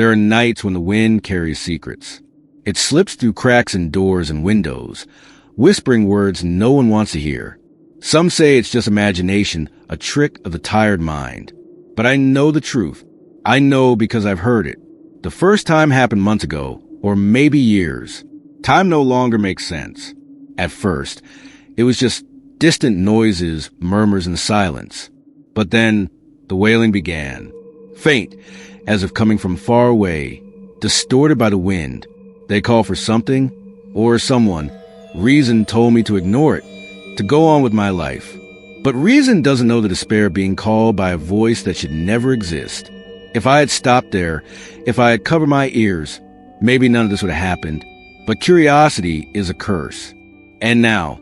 There are nights when the wind carries secrets. It slips through cracks in doors and windows, whispering words no one wants to hear. Some say it's just imagination, a trick of the tired mind. But I know the truth. I know because I've heard it. The first time happened months ago, or maybe years. Time no longer makes sense. At first, it was just distant noises, murmurs, and silence. But then, the wailing began. Faint, as if coming from far away, distorted by the wind. They call for something, or someone. Reason told me to ignore it, to go on with my life. But reason doesn't know the despair of being called by a voice that should never exist. If I had stopped there, if I had covered my ears, maybe none of this would have happened. But curiosity is a curse. And now,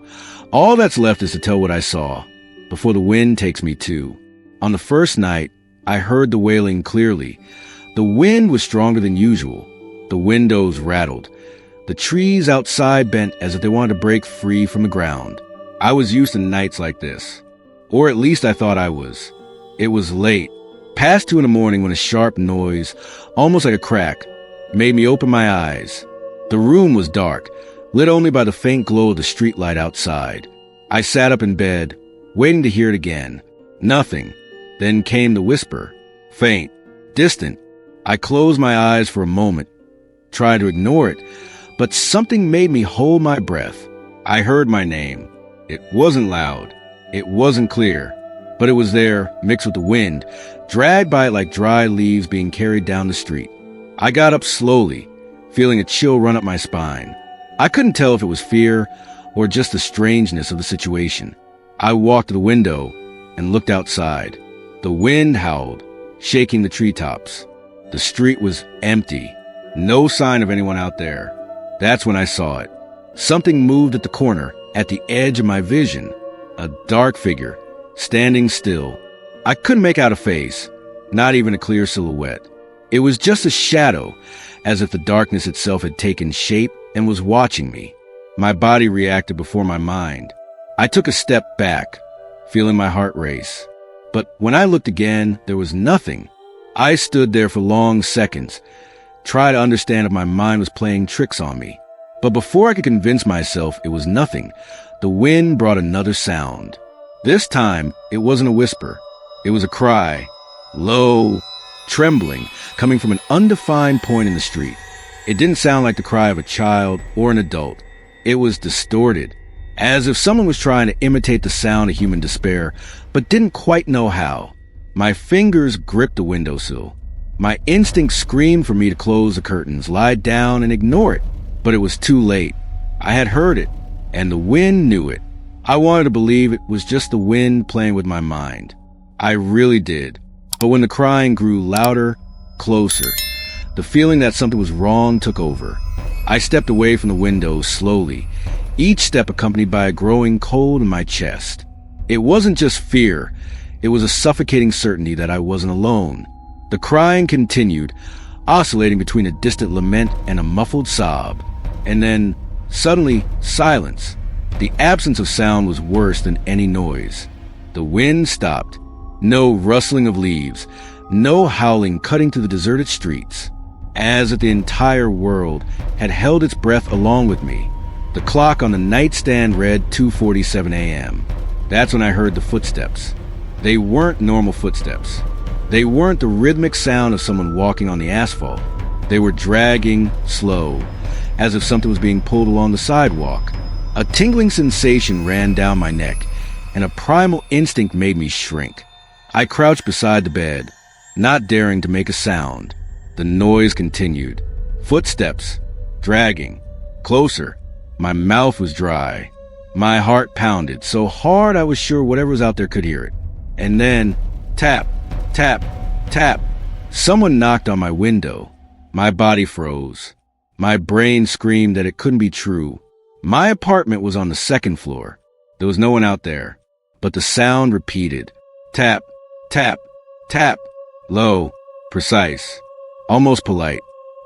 all that's left is to tell what I saw, before the wind takes me too. On the first night, I heard the wailing clearly. The wind was stronger than usual. The windows rattled. The trees outside bent as if they wanted to break free from the ground. I was used to nights like this. Or at least I thought I was. It was late, past 2 a.m, when a sharp noise, almost like a crack, made me open my eyes. The room was dark, lit only by the faint glow of the streetlight outside. I sat up in bed, waiting to hear it again. Nothing. Then came the whisper. Faint, distant. I closed my eyes for a moment, tried to ignore it, but something made me hold my breath. I heard my name. It wasn't loud. It wasn't clear. But it was there, mixed with the wind, dragged by it like dry leaves being carried down the street. I got up slowly, feeling a chill run up my spine. I couldn't tell if it was fear or just the strangeness of the situation. I walked to the window and looked outside. The wind howled, shaking the treetops. The street was empty. No sign of anyone out there. That's when I saw it. Something moved at the corner, at the edge of my vision. A dark figure, standing still. I couldn't make out a face, not even a clear silhouette. It was just a shadow, as if the darkness itself had taken shape and was watching me. My body reacted before my mind. I took a step back, feeling my heart race. But when I looked again, there was nothing. I stood there for long seconds, tried to understand if my mind was playing tricks on me. But before I could convince myself it was nothing, the wind brought another sound. This time, it wasn't a whisper. It was a cry, low, trembling, coming from an undefined point in the street. It didn't sound like the cry of a child or an adult. It was distorted, as if someone was trying to imitate the sound of human despair, but didn't quite know how. My fingers gripped the windowsill. My instinct screamed for me to close the curtains, lie down, and ignore it. But it was too late. I had heard it, and the wind knew it. I wanted to believe it was just the wind playing with my mind. I really did. But when the crying grew louder, closer, the feeling that something was wrong took over. I stepped away from the window slowly, each step accompanied by a growing cold in my chest. It wasn't just fear. It was a suffocating certainty that I wasn't alone. The crying continued, oscillating between a distant lament and a muffled sob. And then, suddenly, silence. The absence of sound was worse than any noise. The wind stopped. No rustling of leaves. No howling cutting through the deserted streets. As if the entire world had held its breath along with me. The clock on the nightstand read 2:47 a.m. That's when I heard the footsteps. They weren't normal footsteps. They weren't the rhythmic sound of someone walking on the asphalt. They were dragging, slow, as if something was being pulled along the sidewalk. A tingling sensation ran down my neck, and a primal instinct made me shrink. I crouched beside the bed, not daring to make a sound. The noise continued. Footsteps, dragging, closer. My mouth was dry. My heart pounded so hard I was sure whatever was out there could hear it. And then, tap, tap, tap. Someone knocked on my window. My body froze. My brain screamed that it couldn't be true. My apartment was on the 2nd floor. There was no one out there. But the sound repeated. Tap, tap, tap. Low, precise, almost polite.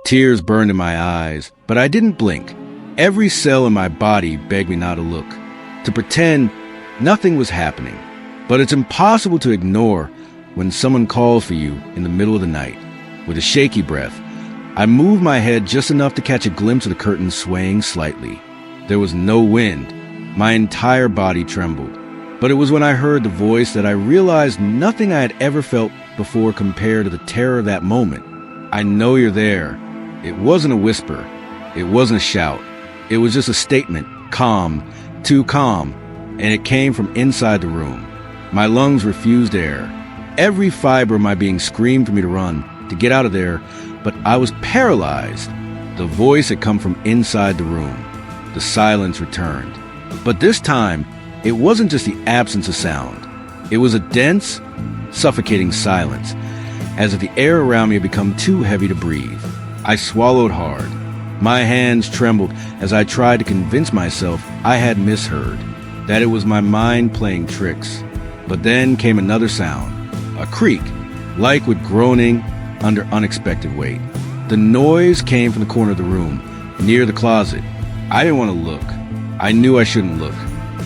Tears burned in my eyes, but I didn't blink. Every cell in my body begged me not to look, to pretend nothing was happening. But it's impossible to ignore when someone calls for you in the middle of the night. With a shaky breath, I moved my head just enough to catch a glimpse of the curtains swaying slightly. There was no wind. My entire body trembled. But it was when I heard the voice that I realized nothing I had ever felt before compared to the terror of that moment. "I know you're there." It wasn't a whisper. It wasn't a shout. It was just a statement, calm, too calm, and it came from inside the room. My lungs refused air. Every fiber of my being screamed for me to run, to get out of there, but I was paralyzed. The voice had come from inside the room. The silence returned. But this time, it wasn't just the absence of sound. It was a dense, suffocating silence, as if the air around me had become too heavy to breathe. I swallowed hard. My hands trembled as I tried to convince myself I had misheard, that it was my mind playing tricks. But then came another sound, a creak, like with groaning under unexpected weight. The noise came from the corner of the room, near the closet. I didn't want to look. I knew I shouldn't look.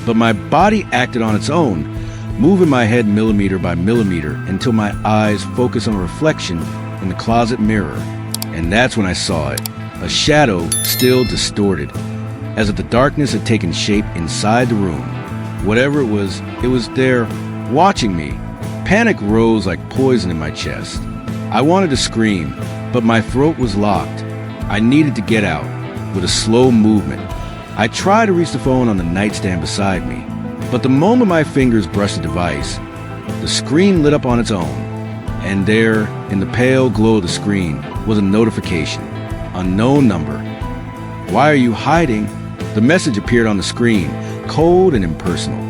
But my body acted on its own, moving my head millimeter by millimeter until my eyes focused on a reflection in the closet mirror. And that's when I saw it, a shadow still distorted, as if the darkness had taken shape inside the room. Whatever it was there, watching me. Panic rose like poison in my chest. I wanted to scream, but my throat was locked. I needed to get out. With a slow movement, I tried to reach the phone on the nightstand beside me, but the moment my fingers brushed the device, the screen lit up on its own, and there, in the pale glow of the screen, was a notification. Unknown number. "Why are you hiding?" The message appeared on the screen, cold and impersonal.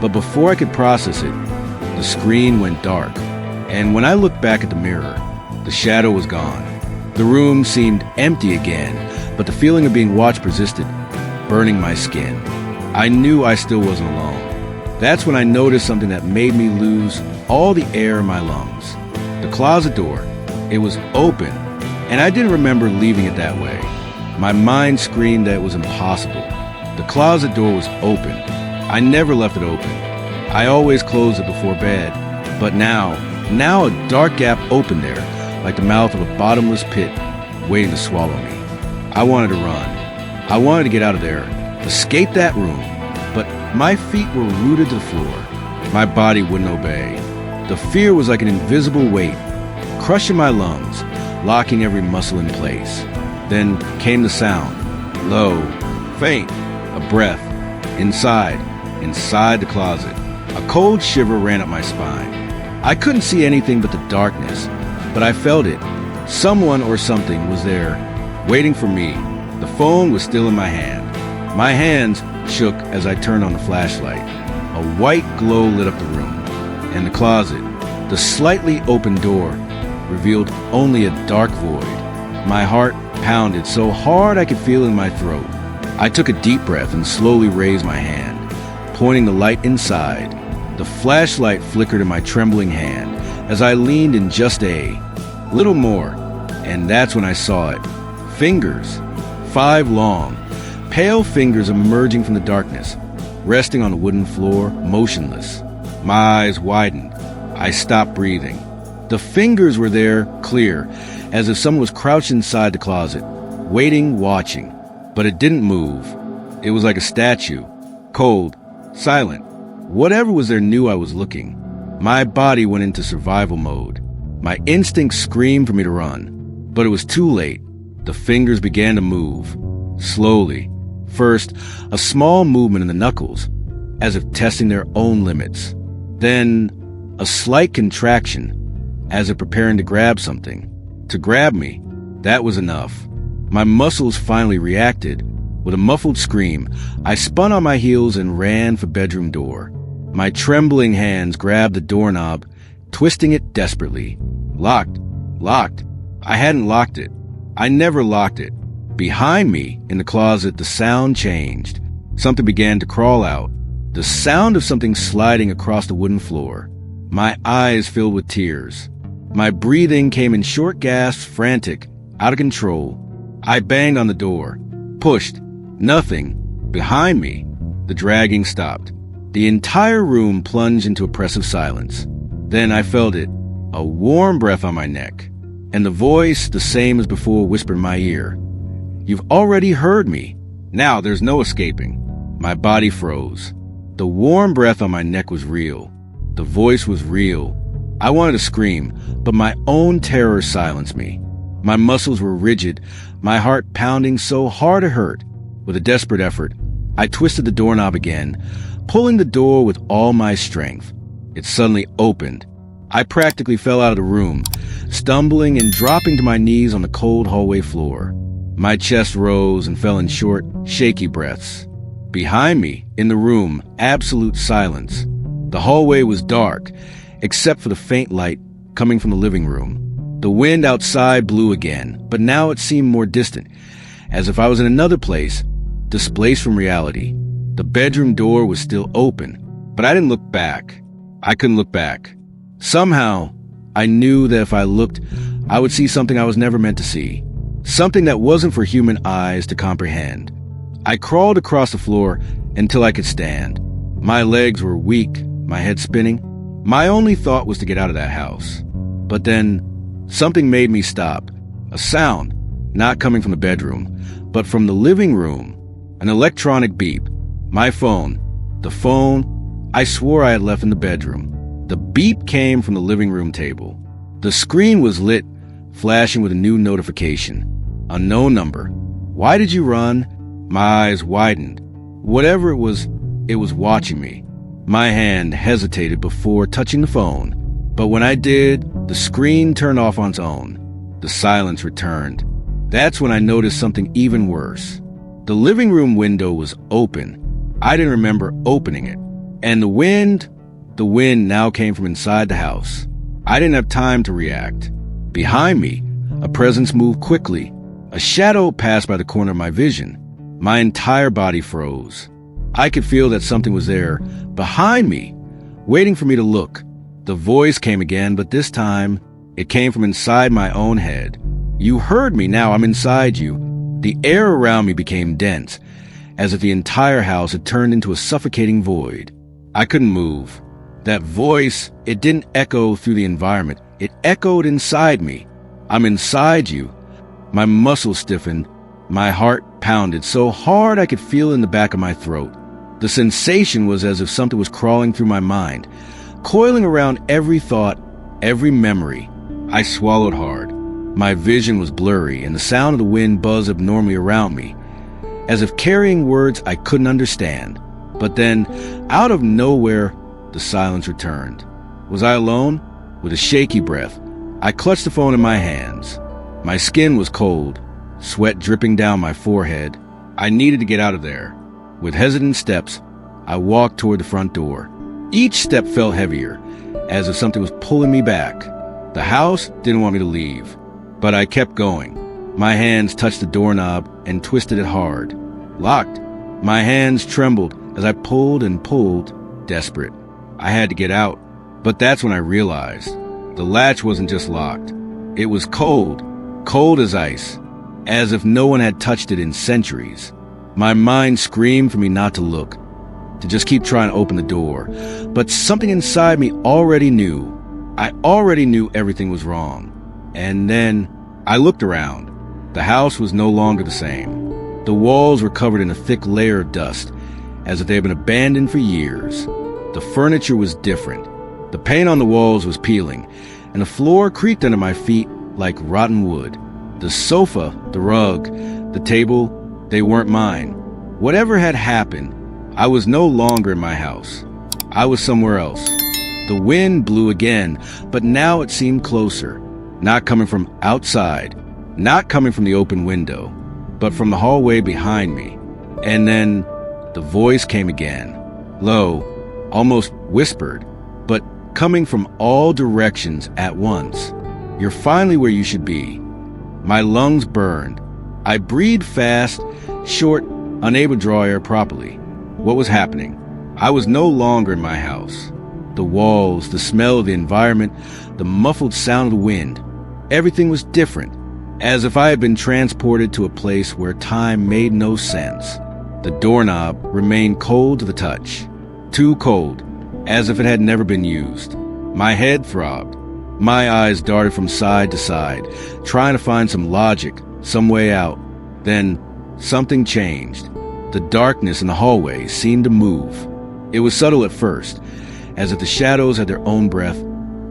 But before I could process it, the screen went dark, and when I looked back at the mirror, the shadow was gone. The room seemed empty again, but the feeling of being watched persisted, burning my skin. I knew I still wasn't alone. That's when I noticed something that made me lose all the air in my lungs. The closet door. It was open, and I didn't remember leaving it that way. My mind screamed that it was impossible. The closet door was open. I never left it open. I always closed it before bed. But now a dark gap opened there, like the mouth of a bottomless pit, waiting to swallow me. I wanted to run. I wanted to get out of there, escape that room, but my feet were rooted to the floor. My body wouldn't obey. The fear was like an invisible weight, crushing my lungs, locking every muscle in place. Then came the sound, low, faint, a breath, inside the closet. A cold shiver ran up my spine. I couldn't see anything but the darkness, but I felt it. Someone or something was there, waiting for me. The phone was still in my hand. My hands shook as I turned on the flashlight. A white glow lit up the room, and the closet, the slightly open door, revealed only a dark void. My heart pounded so hard I could feel it in my throat. I took a deep breath and slowly raised my hand, pointing the light inside. The flashlight flickered in my trembling hand as I leaned in just a little more, and that's when I saw it. Fingers, 5 long, pale fingers emerging from the darkness, resting on the wooden floor, motionless. My eyes widened. I stopped breathing. The fingers were there, clear, as if someone was crouched inside the closet, waiting, watching. But it didn't move. It was like a statue, cold, silent. Whatever was there knew I was looking. My body went into survival mode. My instincts screamed for me to run, but it was too late. The fingers began to move, slowly. First, a small movement in the knuckles, as if testing their own limits. Then, a slight contraction, as if preparing to grab something. To grab me, that was enough. My muscles finally reacted. With a muffled scream, I spun on my heels and ran for the bedroom door. My trembling hands grabbed the doorknob, twisting it desperately. Locked. I hadn't locked it. I never locked it. Behind me, in the closet, the sound changed. Something began to crawl out. The sound of something sliding across the wooden floor. My eyes filled with tears. My breathing came in short gasps, frantic, out of control. I banged on the door. Pushed. Nothing. Behind me, the dragging stopped. The entire room plunged into oppressive silence. Then I felt it. A warm breath on my neck. and the voice, the same as before, whispered in my ear, "You've already heard me. Now there's no escaping." My body froze. The warm breath on my neck was real. The voice was real. I wanted to scream, but my own terror silenced me. My muscles were rigid, my heart pounding so hard it hurt. With a desperate effort, I twisted the doorknob again, pulling the door with all my strength. It suddenly opened. I practically fell out of the room, stumbling and dropping to my knees on the cold hallway floor. My chest rose and fell in short, shaky breaths. Behind me, in the room, absolute silence. The hallway was dark, except for the faint light coming from the living room. The wind outside blew again, but now it seemed more distant, as if I was in another place, displaced from reality. The bedroom door was still open, but I didn't look back. I couldn't look back. Somehow, I knew that if I looked, I would see something I was never meant to see. Something that wasn't for human eyes to comprehend. I crawled across the floor until I could stand. My legs were weak, my head spinning. My only thought was to get out of that house. But then, something made me stop. A sound, not coming from the bedroom, but from the living room. An electronic beep. My phone. The phone I swore I had left in the bedroom. The beep came from the living room table. The screen was lit, flashing with a new notification. Unknown number. Why did you run? My eyes widened. Whatever it was watching me. My hand hesitated before touching the phone. But when I did, the screen turned off on its own. The silence returned. That's when I noticed something even worse. The living room window was open. I didn't remember opening it. And the wind now came from inside the house. I didn't have time to react. Behind me, a presence moved quickly. A shadow passed by the corner of my vision. My entire body froze. I could feel that something was there, behind me, waiting for me to look. The voice came again, but this time, it came from inside my own head. "You heard me, now I'm inside you." The air around me became dense, as if the entire house had turned into a suffocating void. I couldn't move. That voice, it didn't echo through the environment. It echoed inside me. "I'm inside you." My muscles stiffened. My heart pounded so hard I could feel it in the back of my throat. The sensation was as if something was crawling through my mind, coiling around every thought, every memory. I swallowed hard. My vision was blurry, and the sound of the wind buzzed abnormally around me, as if carrying words I couldn't understand. But then, out of nowhere, the silence returned. Was I alone? With a shaky breath, I clutched the phone in my hands. My skin was cold, sweat dripping down my forehead. I needed to get out of there. With hesitant steps, I walked toward the front door. Each step felt heavier, as if something was pulling me back. The house didn't want me to leave, but I kept going. My hands touched the doorknob and twisted it hard. Locked. My hands trembled as I pulled and pulled, desperate. I had to get out, but that's when I realized the latch wasn't just locked. It was cold, cold as ice, as if no one had touched it in centuries. My mind screamed for me not to look, to just keep trying to open the door. But something inside me already knew. I already knew everything was wrong. And then I looked around. The house was no longer the same. The walls were covered in a thick layer of dust, as if they had been abandoned for years. The furniture was different. The paint on the walls was peeling, and the floor creaked under my feet like rotten wood. The sofa, the rug, the table, they weren't mine. Whatever had happened, I was no longer in my house. I was somewhere else. The wind blew again, but now it seemed closer, not coming from outside, not coming from the open window, but from the hallway behind me. And then the voice came again, low, almost whispered, but coming from all directions at once. "You're finally where you should be." My lungs burned. I breathed fast, short, unable to draw air properly. What was happening? I was no longer in my house. The walls, the smell of the environment, the muffled sound of the wind, everything was different, as if I had been transported to a place where time made no sense. The doorknob remained cold to the touch, too cold, as if it had never been used. My head throbbed. My eyes darted from side to side, trying to find some logic, some way out. Then, something changed. The darkness in the hallway seemed to move. It was subtle at first, as if the shadows had their own breath,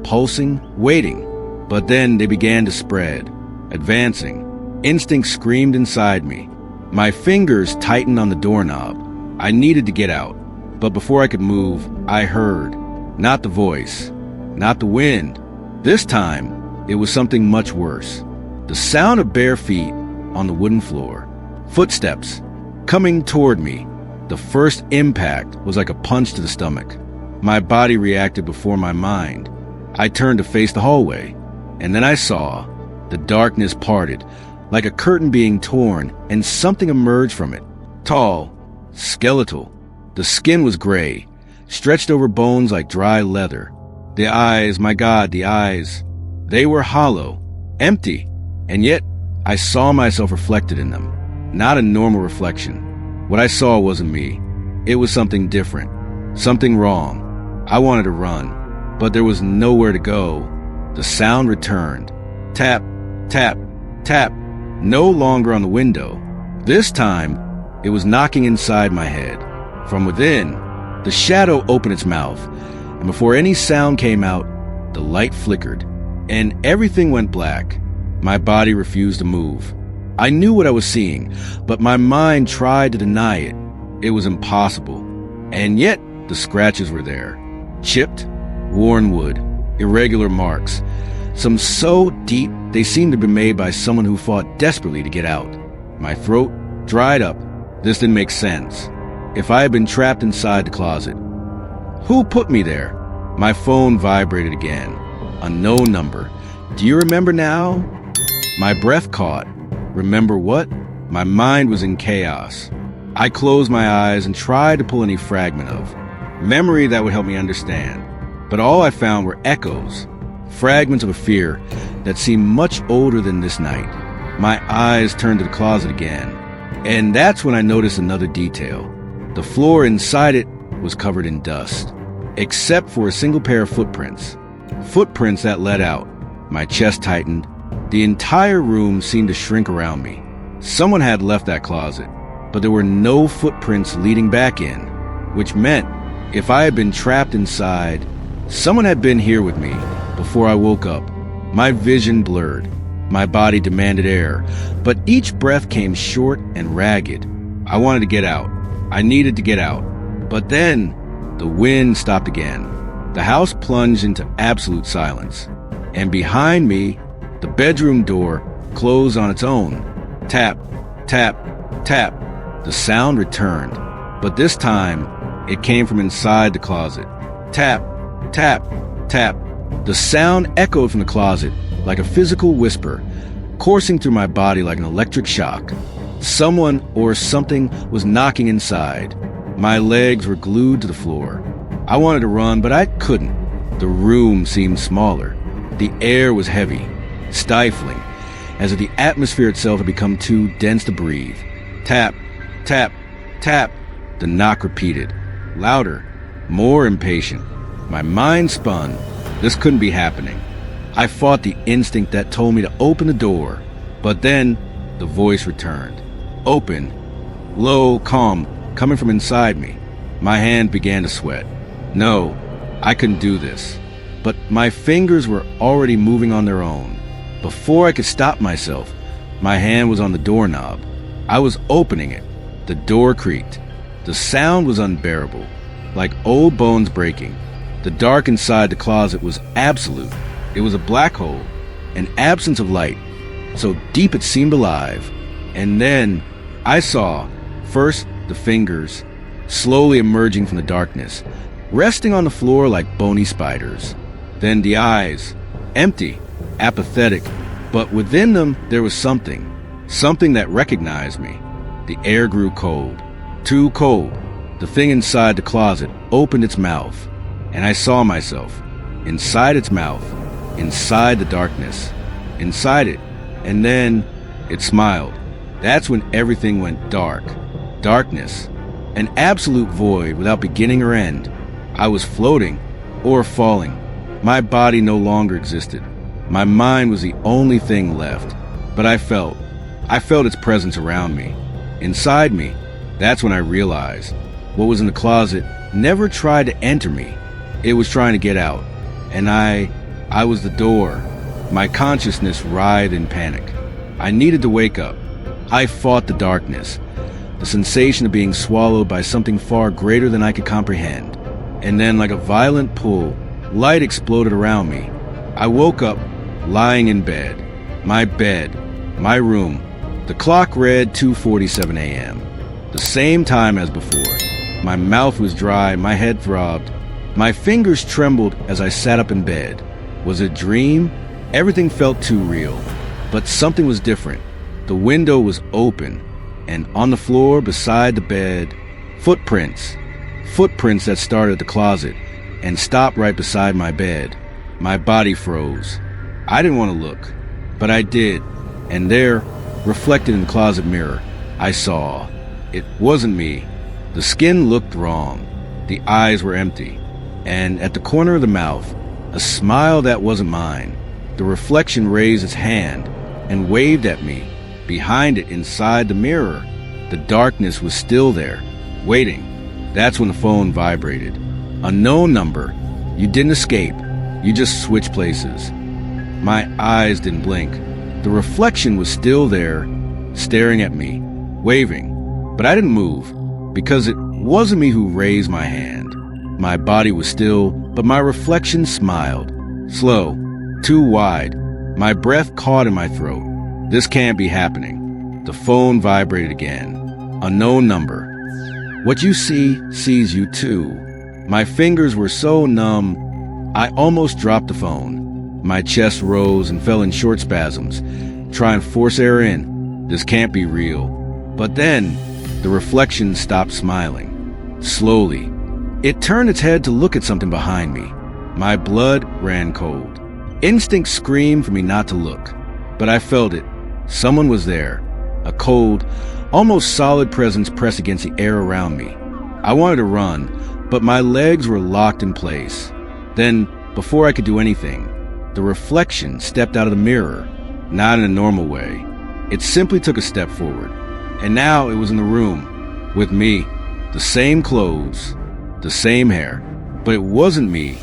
pulsing, waiting. But then they began to spread, advancing. Instinct screamed inside me. My fingers tightened on the doorknob. I needed to get out. But before I could move, I heard. Not the voice, not the wind. This time, it was something much worse. The sound of bare feet on the wooden floor. Footsteps coming toward me. The first impact was like a punch to the stomach. My body reacted before my mind. I turned to face the hallway, and then I saw the darkness parted, like a curtain being torn, and something emerged from it. Tall, skeletal. The skin was gray, stretched over bones like dry leather. The eyes, my God, the eyes. They were hollow, empty, and yet I saw myself reflected in them. Not a normal reflection. What I saw wasn't me. It was something different, something wrong. I wanted to run, but there was nowhere to go. The sound returned. Tap, tap, tap. No longer on the window. This time, it was knocking inside my head. From within, the shadow opened its mouth, and before any sound came out, the light flickered, and everything went black. My body refused to move. I knew what I was seeing, but my mind tried to deny it. It was impossible. And yet, the scratches were there. Chipped, worn wood, irregular marks. Some so deep, they seemed to be made by someone who fought desperately to get out. My throat dried up. This didn't make sense. If I had been trapped inside the closet. Who put me there? My phone vibrated again. Unknown number. Do you remember now? My breath caught. Remember what? My mind was in chaos. I closed my eyes and tried to pull any fragment of memory that would help me understand. But all I found were echoes, fragments of a fear that seemed much older than this night. My eyes turned to the closet again. And that's when I noticed another detail. The floor inside it was covered in dust, except for a single pair of footprints. Footprints that led out. My chest tightened. The entire room seemed to shrink around me. Someone had left that closet, but there were no footprints leading back in, which meant if I had been trapped inside, someone had been here with me before I woke up. My vision blurred. My body demanded air, but each breath came short and ragged. I wanted to get out. I needed to get out. But then, the wind stopped again. The house plunged into absolute silence. And behind me, the bedroom door closed on its own. Tap, tap, tap. The sound returned. But this time, it came from inside the closet. Tap, tap, tap. The sound echoed from the closet like a physical whisper, coursing through my body like an electric shock. Someone or something was knocking inside. My legs were glued to the floor. I wanted to run, but I couldn't. The room seemed smaller. The air was heavy, stifling, as if the atmosphere itself had become too dense to breathe. Tap, tap, tap. The knock repeated, louder, more impatient. My mind spun. This couldn't be happening. I fought the instinct that told me to open the door, but then the voice returned. Open, low, calm, coming from inside me. My hand began to sweat. No, I couldn't do this. But my fingers were already moving on their own. Before I could stop myself, my hand was on the doorknob. I was opening it. The door creaked. The sound was unbearable, like old bones breaking. The dark inside the closet was absolute. It was a black hole, an absence of light, so deep it seemed alive. And then I saw, first, the fingers, slowly emerging from the darkness, resting on the floor like bony spiders. Then the eyes, empty, apathetic, but within them there was something that recognized me. The air grew cold, too cold. The thing inside the closet opened its mouth, and I saw myself, inside its mouth, inside the darkness, inside it, and then it smiled. That's when everything went dark. Darkness. An absolute void without beginning or end. I was floating, or falling. My body no longer existed. My mind was the only thing left. But I felt its presence around me. Inside me, that's when I realized what was in the closet never tried to enter me. It was trying to get out. And I was the door. My consciousness writhed in panic. I needed to wake up. I fought the darkness, the sensation of being swallowed by something far greater than I could comprehend. And then, like a violent pull, light exploded around me. I woke up, lying in bed. My room. The clock read 2:47 a.m., the same time as before. My mouth was dry, my head throbbed. My fingers trembled as I sat up in bed. Was it a dream? Everything felt too real. But something was different. The window was open, and on the floor beside the bed, footprints. Footprints that started at the closet and stopped right beside my bed. My body froze. I didn't want to look, but I did. And there, reflected in the closet mirror, I saw. It wasn't me. The skin looked wrong. The eyes were empty. And at the corner of the mouth, a smile that wasn't mine. The reflection raised its hand and waved at me. Behind it, inside the mirror, the darkness was still there, waiting. That's when the phone vibrated. Unknown number. You didn't escape. You just switched places. My eyes didn't blink. The reflection was still there, staring at me, waving. But I didn't move, because it wasn't me who raised my hand. My body was still, but my reflection smiled. Slow, too wide. My breath caught in my throat. This can't be happening. The phone vibrated again. Unknown number. What you see sees you too. My fingers were so numb, I almost dropped the phone. My chest rose and fell in short spasms. Try and force air in. This can't be real. But then, the reflection stopped smiling. Slowly, it turned its head to look at something behind me. My blood ran cold. Instinct screamed for me not to look. But I felt it. Someone was there. A cold, almost solid presence pressed against the air around me. I wanted to run, but my legs were locked in place. Then, before I could do anything, the reflection stepped out of the mirror, not in a normal way. It simply took a step forward. And now it was in the room, with me, the same clothes, the same hair. But it wasn't me.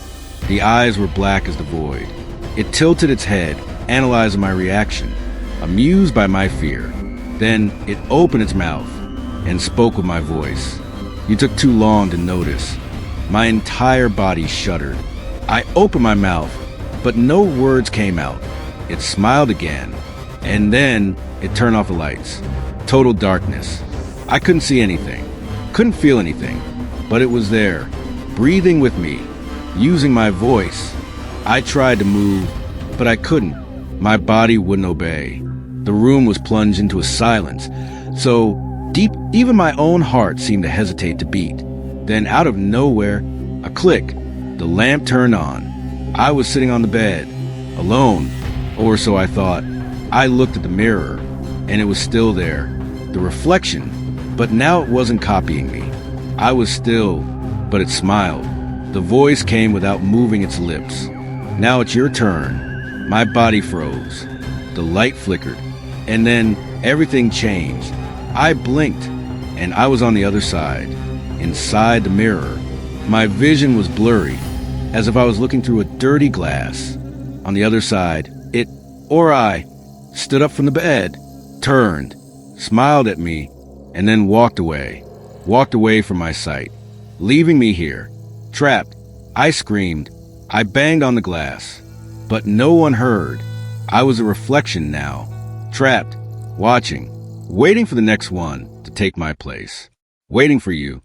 The eyes were black as the void. It tilted its head, analyzing my reaction, amused by my fear. Then it opened its mouth and spoke with my voice. You took too long to notice. My entire body shuddered. I opened my mouth, but no words came out. It smiled again, and then it turned off the lights. Total darkness. I couldn't see anything, couldn't feel anything, but it was there, breathing with me, using my voice. I tried to move, but I couldn't. My body wouldn't obey. The room was plunged into a silence, so deep even my own heart seemed to hesitate to beat. Then out of nowhere, a click. The lamp turned on. I was sitting on the bed, alone, or so I thought. I looked at the mirror, and it was still there, the reflection, but now it wasn't copying me. I was still, but it smiled. The voice came without moving its lips. Now it's your turn. My body froze. The light flickered, and then everything changed. I blinked, and I was on the other side, inside the mirror. My vision was blurry, as if I was looking through a dirty glass. On the other side, I, stood up from the bed, turned, smiled at me, and then walked away from my sight, leaving me here, trapped. I screamed. I banged on the glass, but no one heard. I was a reflection now, trapped, watching, waiting for the next one to take my place, waiting for you.